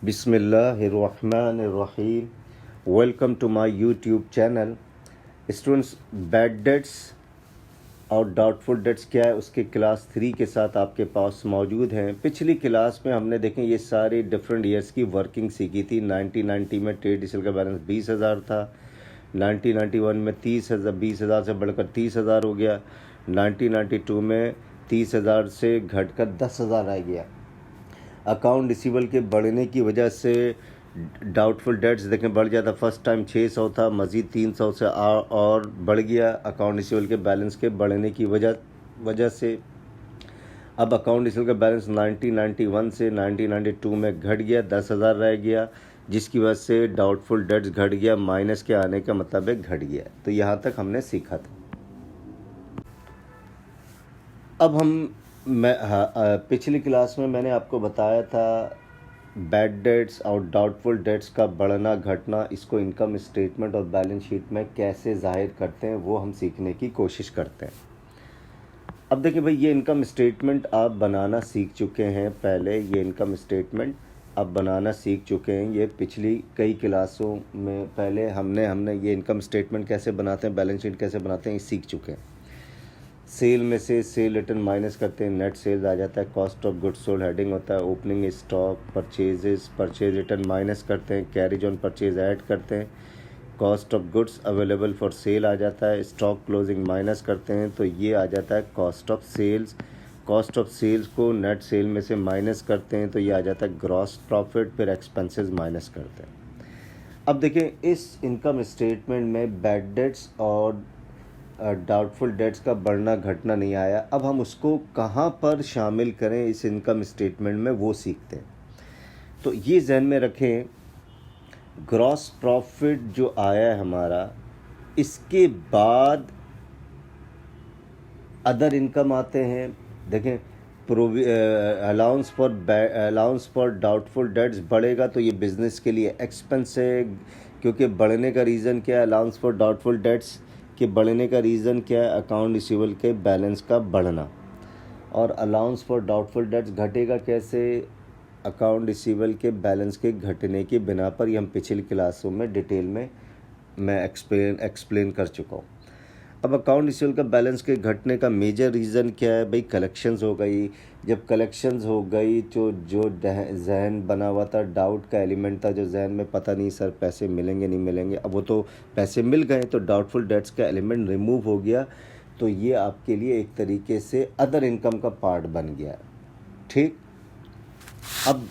बिस्मिल्लाहिर्रहमानिर्रहीम। Welcome to my YouTube channel. Students, bad debts और doubtful debts क्या है उसके क्लास 3 के साथ आपके पास मौजूद हैं। पिछली क्लास में हमने देखें ये सारी डिफरेंट ईयर्स की वर्किंग सीखी थी। 1990 में ट्रेड रिसीव का बैलेंस 20,000 था। 1991 में 30,000, 20,000 से बढ़कर 30,000 हो गया। 1992 में 30,000 से घटकर 10,000 रह गया। अकाउंट रिसीवल के बढ़ने की वजह से डाउटफुल डेट्स देखें बढ़ जाता। फर्स्ट टाइम 600 था, मज़ीद 300 से और बढ़ गया अकाउंट रिसीवल के बैलेंस के बढ़ने की वजह से। अब अकाउंट रिसीवल का बैलेंस 1991 से 1992 में घट गया, 10,000 रह गया, जिसकी वजह से डाउटफुल डेट्स घट गया। माइनस के आने का मतलब है घट गया। तो यहाँ तक हमने सीखा था। अब पिछली क्लास में मैंने आपको बताया था बैड डेट्स और डाउटफुल डेट्स का बढ़ना घटना, इसको इनकम स्टेटमेंट और बैलेंस शीट में कैसे जाहिर करते हैं वो हम सीखने की कोशिश करते हैं। अब देखिए भाई, ये इनकम स्टेटमेंट आप बनाना सीख चुके हैं। पहले ये इनकम स्टेटमेंट आप बनाना सीख चुके हैं। ये पिछली कई क्लासों में पहले हमने ये इनकम स्टेटमेंट कैसे बनाते हैं, बैलेंस शीट कैसे बनाते हैं, ये सीख चुके हैं। सेल में से सेल रिटर्न माइनस करते हैं, नेट सेल्स आ जाता है। Cost of goods sold heading होता है। Opening stock, purchase return minus करते हैं। कैरिज ऑन परचेज ऐड करते हैं। Cost of goods available for sale आ जाता है। स्टॉक क्लोजिंग माइनस करते हैं तो ये आ जाता है cost of sales. Cost of sales को नेट सेल में से माइनस करते हैं तो ये आ जाता है ग्रॉस प्रॉफिट। फिर एक्सपेंसेस माइनस करते हैं। अब देखें, इस इनकम स्टेटमेंट में बैड डेट्स और डाउटफुल डेट्स का बढ़ना घटना नहीं आया। अब हम उसको कहाँ पर शामिल करें इस इनकम स्टेटमेंट में, वो सीखते हैं। तो ये जहन में रखें, ग्रॉस प्रॉफिट जो आया है हमारा, इसके बाद अदर इनकम आते हैं। देखें, अलाउंस फॉर डाउटफुल डेट्स बढ़ेगा तो ये बिज़नेस के लिए एक्सपेंस है। क्योंकि बढ़ने का रीज़न क्या है? अलाउंस फॉर डाउटफुल डेट्स के बढ़ने का रीज़न क्या है? अकाउंट रिसीवेबल के बैलेंस का बढ़ना। और अलाउंस फॉर डाउटफुल डेट्स घटेगा कैसे? अकाउंट रिसीवेबल के बैलेंस के घटने की बिना पर। ये हम पिछली क्लासों में डिटेल में मैं एक्सप्लेन कर चुका हूँ। अब अकाउंट रिसीवेबल का बैलेंस के घटने का मेजर रीज़न क्या है? भाई कलेक्शंस हो गई। जब कलेक्शंस हो गई तो जो जहन बना हुआ था, डाउट का एलिमेंट था जो जहन में, पता नहीं सर पैसे मिलेंगे नहीं मिलेंगे, अब वो तो पैसे मिल गए तो डाउटफुल डेट्स का एलिमेंट रिमूव हो गया। तो ये आपके लिए एक तरीके से अदर इनकम का पार्ट बन गया। ठीक। अब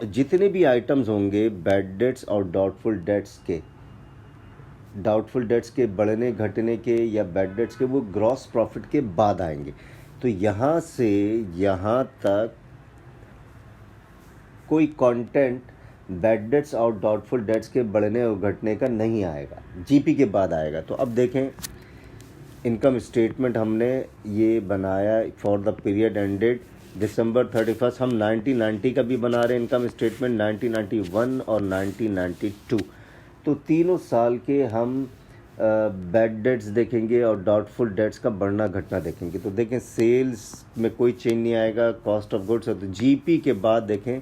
जितने भी आइटम्स होंगे बैड डेट्स और डाउटफुल डेट्स के बढ़ने घटने के या बैड डेट्स के, वो ग्रॉस प्रॉफिट के बाद आएंगे। तो यहाँ से यहाँ तक कोई कंटेंट बैड डेट्स और डाउटफुल डेट्स के बढ़ने और घटने का नहीं आएगा, जीपी के बाद आएगा। तो अब देखें, इनकम स्टेटमेंट हमने ये बनाया फॉर द पीरियड एंडेड दिसंबर 31। हम 1990 का भी बना रहे हैं इनकम स्टेटमेंट, 1991 और 1992। तो तीनों साल के हम बैड डेट्स देखेंगे और डाउटफुल डेट्स का बढ़ना घटना देखेंगे। तो देखें, सेल्स में कोई चेंज नहीं आएगा। कॉस्ट ऑफ गुड्स, तो जीपी के बाद देखें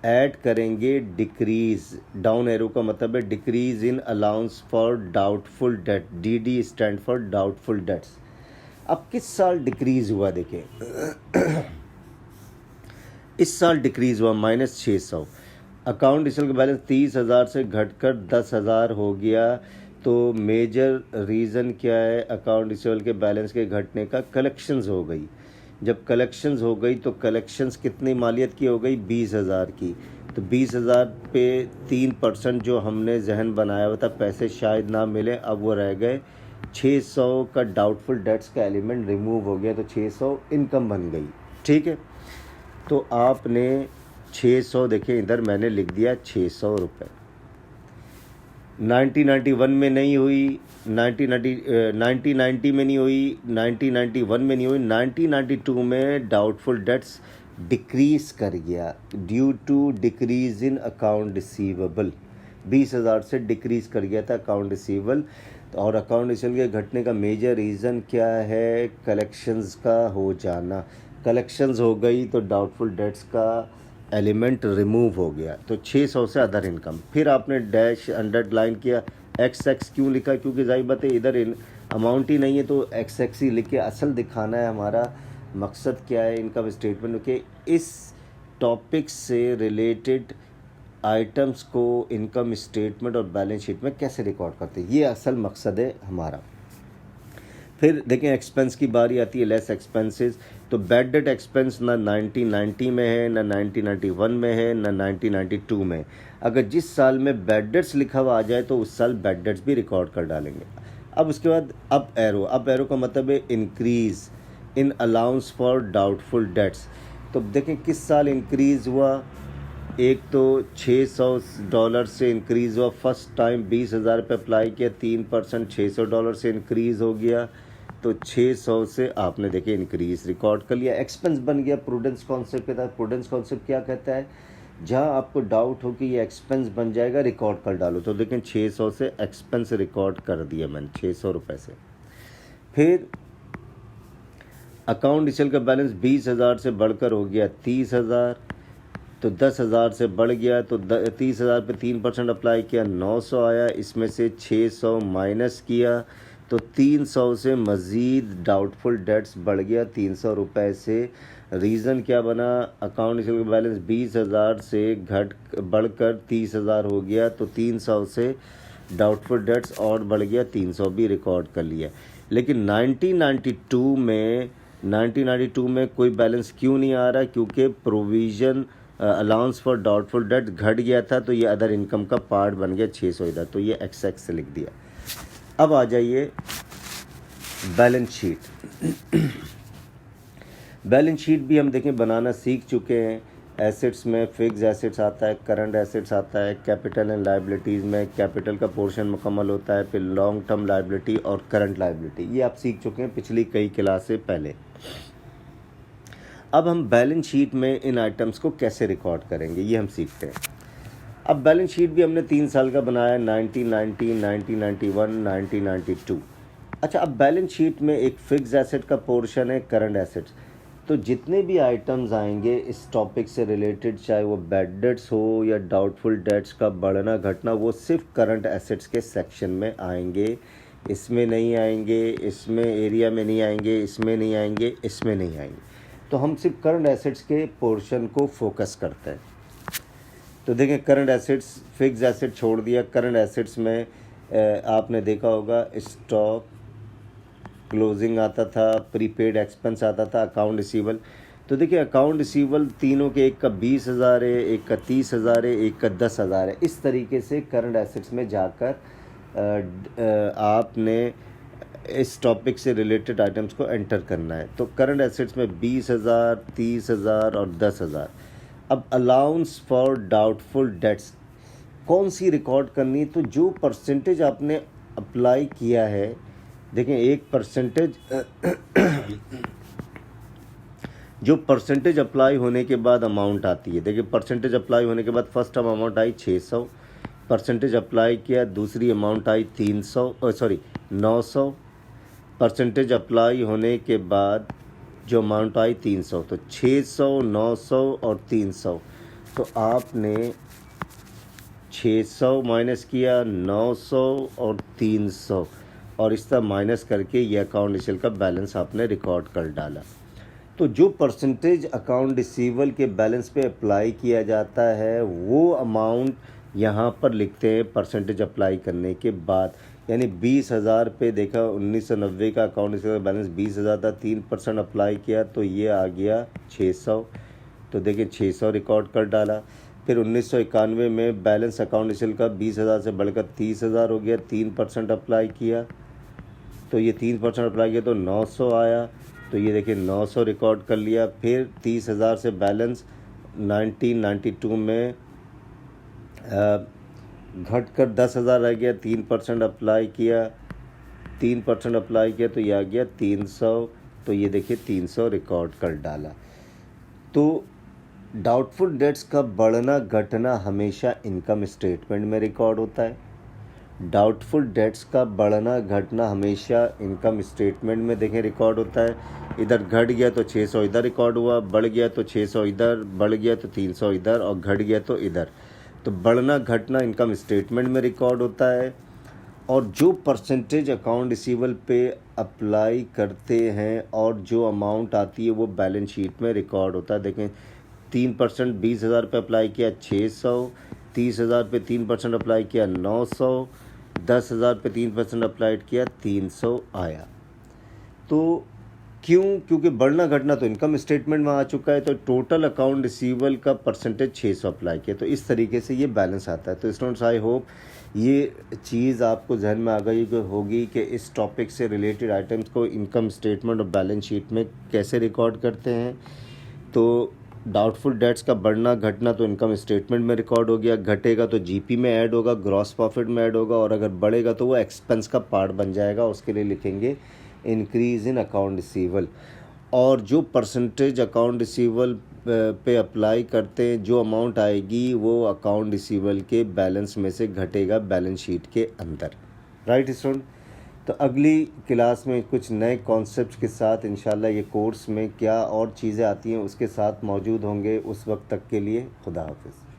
ऐड करेंगे डिक्रीज। डाउन एरो का मतलब है decrease in allowance for doubtful debt. DD stand for doubtful debts. अब किस साल डिक्रीज हुआ देखें, इस साल डिक्रीज हुआ -600। अकाउंट रिसीवेबल का बैलेंस 30,000 से घटकर 10,000 हो गया। तो मेजर रीज़न क्या है अकाउंट रिसीवेबल के बैलेंस के घटने का? कलेक्शंस हो गई। जब कलेक्शंस हो गई तो कलेक्शंस कितनी मालियत की हो गई? 20,000 की। तो 20,000 पे 3% जो हमने जहन बनाया हुआ था पैसे शायद ना मिले, अब वो रह गए 600 का। डाउटफुल डेट्स का एलिमेंट रिमूव हो गया तो 600 इनकम बन गई। ठीक है। तो आपने 600 देखें, इधर मैंने लिख दिया 600 रुपये। 1991 में नहीं हुई, 1990 में नहीं हुई, 1991 में नहीं हुई, 1992 में डाउटफुल डेट्स डिक्रीज कर गया due to decrease in account receivable. 20,000 से डिक्रीज कर गया था अकाउंट रिसीवेबल। और अकाउंट रिसीवेबल के घटने का मेजर रीज़न क्या है? कलेक्शंस का हो जाना। कलेक्शंस हो गई तो डाउटफुल डेट्स का एलिमेंट रिमूव हो गया, तो 600 से अदर इनकम। फिर आपने डैश अंडरलाइन किया, एक्स एक्स क्यों लिखा, क्योंकि जाहिर बात है इधर अमाउंट ही नहीं है तो एक्स एक्स ही लिख के असल दिखाना है। हमारा मकसद क्या है इनकम स्टेटमेंट के, इस टॉपिक से रिलेटेड आइटम्स को इनकम स्टेटमेंट और बैलेंस शीट में कैसे रिकॉर्ड करते हैं, ये असल मकसद है हमारा। फिर देखें एक्सपेंस की बारी आती है, लेस एक्सपेंसेस। तो बैड डेट एक्सपेंस ना 1990 में है, ना 1991 में है, ना 1992 में। अगर जिस साल में बैड डेट्स लिखा हुआ आ जाए तो उस साल बैड डेट्स भी रिकॉर्ड कर डालेंगे। अब उसके बाद अप एरो का मतलब है increase in allowance for doubtful debts. तो देखें किस साल इंक्रीज़ हुआ, एक तो $600 से इंक्रीज़ हुआ, फर्स्ट टाइम 20,000 पे अप्लाई किया, 3% $600 से इंक्रीज़ हो गया, तो 600 से आपने देखे इंक्रीज़ रिकॉर्ड कर लिया, एक्सपेंस बन गया। प्रूडेंस कॉन्सेप्ट के तहत प्रूडेंस कॉन्सेप्ट क्या कहता है, जहाँ आपको डाउट हो कि ये एक्सपेंस बन जाएगा रिकॉर्ड कर डालो। तो देखें 600 से एक्सपेंस रिकॉर्ड कर दिया मैंने, 600 रुपये से। फिर अकाउंट डिटेल का बैलेंस 20,000 से बढ़कर हो गया 30,000, तो 10,000 से बढ़ गया, तो 30,000 पे 3% अप्लाई किया, 900 आया, इसमें से 600 माइनस किया, तो 300 से मज़ीद डाउटफुल डेट्स बढ़ गया 300 रुपये से। रीज़न क्या बना, अकाउंट डिटेल का बैलेंस 20,000 से बढ़कर 30,000 हो गया, तो 300 से डाउटफुल डेट्स और बढ़ गया, 300 भी रिकॉर्ड कर लिया। लेकिन 1992 में कोई बैलेंस क्यों नहीं आ रहा, क्योंकि provision allowance for doubtful debt घट गया था, तो ये अदर इनकम का पार्ट बन गया 600 इधर, तो ये एक्स एक्स से लिख दिया। अब आ जाइए बैलेंस शीट। बैलेंस शीट भी हम देखें बनाना सीख चुके हैं। एसेट्स में फिक्स एसेट्स आता है, करंट एसेट्स आता है, कैपिटल एंड लाइबिलिटीज़ में कैपिटल का पोर्शन मुकम्मल होता है, फिर लॉन्ग टर्म लाइबिलिटी और करंट लाइबिलिटी, ये आप सीख चुके हैं पिछली कई क्लास से पहले। अब हम बैलेंस शीट में इन आइटम्स को कैसे रिकॉर्ड करेंगे ये हम सीखते हैं। अब बैलेंस शीट भी हमने 3 साल का बनाया, 1990, 1991, 1992। अच्छा, अब बैलेंस शीट में एक फिक्स एसेट का पोर्शन है, करंट एसेट्स। तो जितने भी आइटम्स आएंगे इस टॉपिक से रिलेटेड, चाहे वो बैड डेट्स हो या डाउटफुल डेट्स का बढ़ना घटना, वो सिर्फ करंट एसेट्स के सेक्शन में आएंगे, इसमें नहीं आएंगे, इसमें एरिया में नहीं आएंगे, इसमें नहीं आएंगे, इसमें नहीं आएंगे। तो हम सिर्फ करंट एसेट्स के पोर्शन को फोकस करते हैं। तो देखें करंट एसेट्स, फिक्स एसेट छोड़ दिया। करंट एसेट्स में आपने देखा होगा स्टॉक क्लोजिंग आता था, प्रीपेड एक्सपेंस आता था, अकाउंट रिसीवल। तो देखिए अकाउंट रिसीवल तीनों के, एक का 20,000 है, एक का 30,000 है, एक का 10,000 है। इस तरीके से करंट एसेट्स में जाकर आपने इस टॉपिक से रिलेटेड आइटम्स को एंटर करना है। तो करंट एसेट्स में 20,000, 30,000 और 10,000। अब अलाउंस फॉर डाउटफुल डेट्स कौन सी रिकॉर्ड करनी है, तो जो परसेंटेज आपने अप्लाई किया है, देखें एक परसेंटेज जो परसेंटेज अप्लाई होने के बाद अमाउंट आती है। देखिए परसेंटेज अप्लाई होने के बाद first time amount I 600, percentage apply किया, दूसरी अमाउंट आई 900, परसेंटेज अप्लाई होने के बाद जो अमाउंट आई 300, तो 600, 900 और 300। तो आपने 600 माइनस किया, 900 और 300, और इस तरह माइनस करके ये अकाउंट रिसीवल का बैलेंस आपने रिकॉर्ड कर डाला। तो जो परसेंटेज अकाउंट रिसीवल के बैलेंस पे अप्लाई किया जाता है वो अमाउंट यहाँ पर लिखते हैं परसेंटेज अप्लाई करने के बाद। यानी 20,000 पे देखा 1990 का अकाउंट रिसीवल बैलेंस 20,000 था, 3% अप्लाई किया तो ये आ गया 600। तो देखिए 600 रिकॉर्ड कर डाला। फिर 1991 में बैलेंस अकाउंट रिसीवल का 20,000 से बढ़कर 30,000 हो गया, 3% अप्लाई किया, तो ये 3% अप्लाई किया तो 900 आया, तो ये देखिए 900 रिकॉर्ड कर लिया। फिर 30,000 से बैलेंस 1992 में घट कर 10,000 रह गया, 3% अप्लाई किया, तो ये आ गया 300, तो ये देखिए 300 रिकॉर्ड कर डाला। तो डाउटफुल डेट्स का बढ़ना घटना हमेशा इनकम स्टेटमेंट में रिकॉर्ड होता है, डाउटफुल डेट्स का बढ़ना घटना हमेशा इनकम स्टेटमेंट में देखें रिकॉर्ड होता है। इधर घट गया तो 600 इधर रिकॉर्ड हुआ, बढ़ गया तो 600 इधर, बढ़ गया तो 300 इधर और घट गया तो इधर। तो बढ़ना घटना इनकम स्टेटमेंट में रिकॉर्ड होता है। और जो परसेंटेज अकाउंट रिसीवेबल पे अप्लाई करते हैं और जो अमाउंट आती है वो बैलेंस शीट में रिकॉर्ड होता है। देखें 3% 20,000 पे अप्लाई किया 600, 30,000 पे 3% अप्लाई किया 900, 10,000 पे 3% अप्लाई किया 300 आया। तो क्यों? क्योंकि बढ़ना घटना तो इनकम स्टेटमेंट में आ चुका है, तो टोटल अकाउंट रिसीवेबल का परसेंटेज 600 अप्लाई किया, तो इस तरीके से ये बैलेंस आता है। तो स्टूडेंट्स आई होप ये चीज़ आपको जहन में आ गई होगी कि इस टॉपिक से रिलेटेड आइटम्स को इनकम स्टेटमेंट और बैलेंस शीट में कैसे रिकॉर्ड करते हैं। तो डाउटफुल डेट्स का बढ़ना घटना तो इनकम स्टेटमेंट में रिकॉर्ड हो गया, घटेगा तो जीपी में ऐड होगा, ग्रॉस प्रॉफिट में ऐड होगा, और अगर बढ़ेगा तो वो एक्सपेंस का पार्ट बन जाएगा। उसके लिए लिखेंगे इंक्रीज़ इन अकाउंट रिसीवेबल। और जो परसेंटेज अकाउंट रिसीवेबल पे अप्लाई करते हैं, जो अमाउंट आएगी वो अकाउंट रिसीवेबल के बैलेंस में से घटेगा बैलेंस शीट के अंदर। Right student? तो अगली क्लास में कुछ नए कॉन्सेप्ट्स के साथ इंशाल्लाह ये कोर्स में क्या और चीज़ें आती हैं उसके साथ मौजूद होंगे। उस वक्त तक के लिए खुदा हाफिज़।